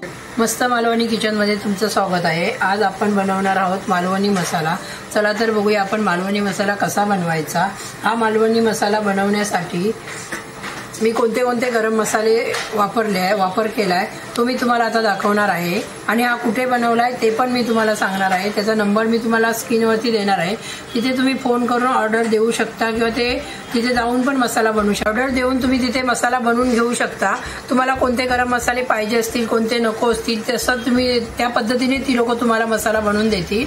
मस्त मालवणी किचन मध्ये तुमचं स्वागत आहे। आज आपण बनवणार आहोत मालवणी मसाला। चला तर बघूया आपण मालवणी मसाला कसा बनवायचा। हा मालवणी मसाला बनवण्यासाठी मी कोणते गरम मसाले वापर केलाय तो मी तुम्हाला आता दाखवणार आहे आणि हा कुठे बनवलाय ते पण मी तुम्हाला सांगणार आहे। त्याचा नंबर मी तुम्हाला स्क्रीनवरती देणार आहे। तिथे तुम्ही फोन करून ऑर्डर देऊ शकता किंवा तिथे जाऊन पण मसाला बनवू शकता। ऑर्डर देऊन तुम्ही तिथे मसाला बनवून घेऊ शकता। तुम्हाला कोणते गरम मसाले पाहिजे असतील कोणते नको असतील तसं तुम्ही त्या पद्धतीने ती लोक तुम्हाला मसाला बनवून देतील।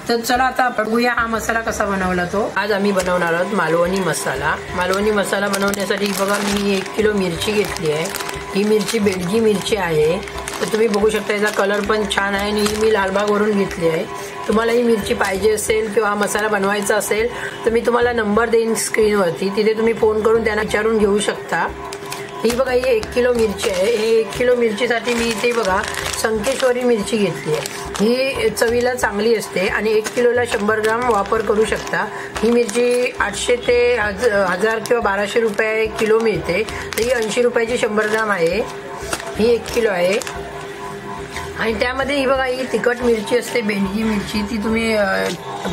तर चला आता बघूया हा मसाला कसा बनवला तो। आज आम्ही बनवणार आहोत मालवणी मसाला। मालवणी मसाला बनवण्यासाठी बघा मी 1 किलो मिरची घेतली आहे। ही मिरची बेडगी मिरची आहे। तर तुम्ही बघू शकता याचा कलर पण छान आहे आणि ही मी लालबागवरून घेतली आहे। तुम्हाला ही मिरची पाहिजे असेल किंवा हा मसाला बनवायचा असेल तर मी तुम्हाला नंबर देईन स्क्रीनवरती, तिथे तुम्ही फोन करून त्यांना विचारून घेऊ शकता। ही बघा ही 1 किलो मिरची आहे। हे 1 किलो मिरचीसाठी मी इथे बघा संकेश्वरी मिरची घेतली आहे। ही चवीला चांगली असते आणि 1 किलोला 100 ग्राम वापर करू शकता। ही मिरची 800 ते 1000 किंवा 1200 रुपये किलो मिळते। तर ही 80 रुपयाची 100 ग्राम आहे। ही 1 किलो आहे आणि त्यामध्ये ही बघा ही तिखट मिरची असते बेडगी मिरची, ती तुम्ही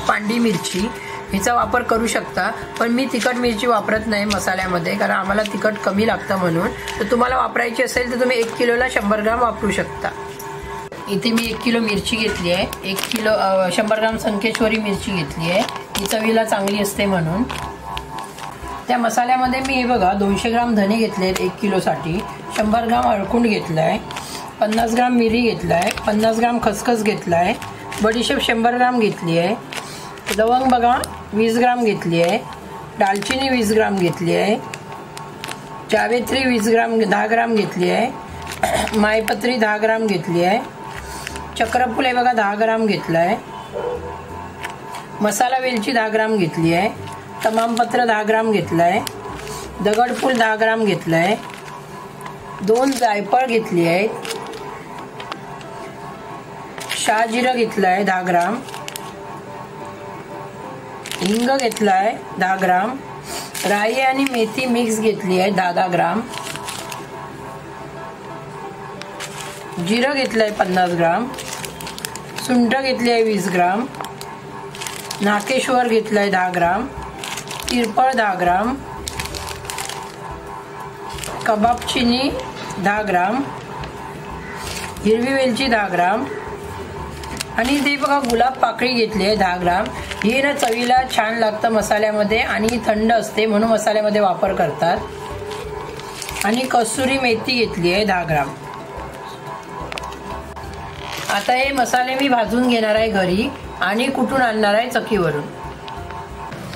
पांडी मिरची हिचा वापर करू शकता। पण मी तिखट मिरची वापरत नाही मसाल्यामध्ये कारण आम्हाला तिखट कमी लागतं म्हणून। तर तुम्हाला वापरायची असेल तर तुम्ही 1 किलोला 100 ग्राम वापरू शकता। इथे मी 1 किलो मिरची घेतली आहे। 100 ग्राम संकेश्वरी मिरची घेतली आहे, ही चवीला चांगली असते म्हणून। त्या मसाल्यामध्ये मी हे बघा 200 ग्राम धने घेतले आहेत 1 किलोसाठी। 100 ग्राम हळकुंड घेतलाय, 50 ग्राम मिरी घेतलाय, 50 ग्राम खसखस घेतलाय, बडीशेप 100 ग्राम घेतली आहे, लवंग बघा 20 ग्राम घेतली आहे, दालचिनी 20 ग्राम घेतली आहे, जावेत्री 10 ग्राम घेतली आहे, मायपत्री 10 ग्राम घेतली आहे, चक्रफूल हे बघा 10 ग्राम घेतला आहे, मसाला वेलची 10 ग्राम घेतली आहे, तमामपत्र 10 ग्राम घेतला आहे, दगडफूल 10 ग्राम घेतला आहे, 2 जायफळ घेतली आहे, शहाजिरं घेतला आहे 10 ग्राम, हिंग घेतला आहे 10 ग्राम, राई आणि मेथी मिक्स घेतली आहे 10 ग्राम, जिरं घेतलंय 50 ग्राम, सुंठ घेतली आहे 20 ग्राम, नाकेश्वर घेतलाय 10 ग्राम, तिरपळ 10 ग्राम, कबाब चिनी 10 ग्राम, हिरवी वेलची 10 ग्राम आणि ते बघा गुलाब पाकळी घेतली आहे 10 ग्राम। ही ना चवीला छान लागतं मसाल्यामध्ये आणि थंड असते म्हणून मसाल्यामध्ये वापर करतात। आणि कसुरी मेथी घेतली आहे 10 ग्राम। आता हे मसाले मी भाजून घेणार आहे घरी आणि कुटून आणणार आहे चक्कीवरून।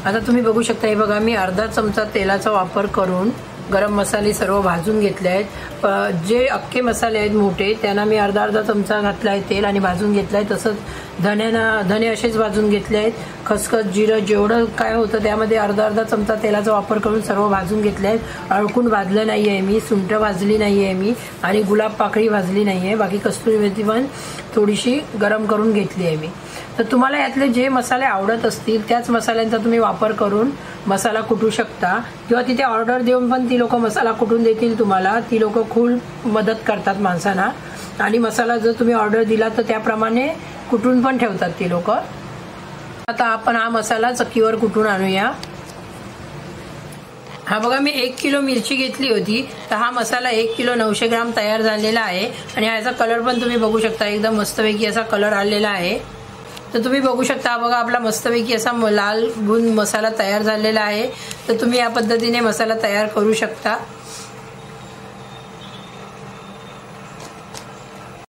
आता तुम्ही बघू शकता हे बघा मी अर्धा चमचा तेलाचा वापर करून गरम मसाले सर्व भाजून घेतले आहेत। जे अख्खे मसाले आहेत मोठे त्यांना मी अर्धा चमचा घातला आहे तेल आणि भाजून घेतलं आहे। तसंच धने असेच भाजून घेतले आहेत। खसखस जिरं जेवढं काय होतं त्यामध्ये अर्धा चमचा तेलाचा वापर करून सर्व भाजून घेतले आहेत। अळकून भाजलं नाही आहे मी, सुंठ भाजली नाही आहे मी आणि गुलाब पाकळी भाजली नाही आहे। बाकी कस्तुरी मेथी पण थोडीशी गरम करून घेतली आहे मी। तर तुम्हाला यातले जे मसाले आवडत असतील त्याच मसाल्यांचा तुम्ही वापर करून मसाला कुटू शकता किंवा तिथे ऑर्डर देऊन पण ती लोक मसाला कुटून देतील तुम्हाला। ती लोक खूप मदत करतात माणसांना आणि मसाला जर तुम्ही ऑर्डर दिला तर त्याप्रमाणे कुटून पण ठेवतात ती लोक। आता आपण हा मसाला चक्कीवर कुटून आणूया। हा बघा मी 1 किलो मिरची घेतली होती तर हा मसाला 1 किलो 900 ग्राम तयार झालेला आहे आणि याचा कलर पण तुम्ही बघू शकता एकदम मस्तपैकी असा कलर आलेला आहे। तर तुम्ही बघू शकता बघा आपला मस्तपैकी असा लाल गुण मसाला तयार झालेला आहे। तर तुम्ही या पद्धतीने मसाला तयार करू शकता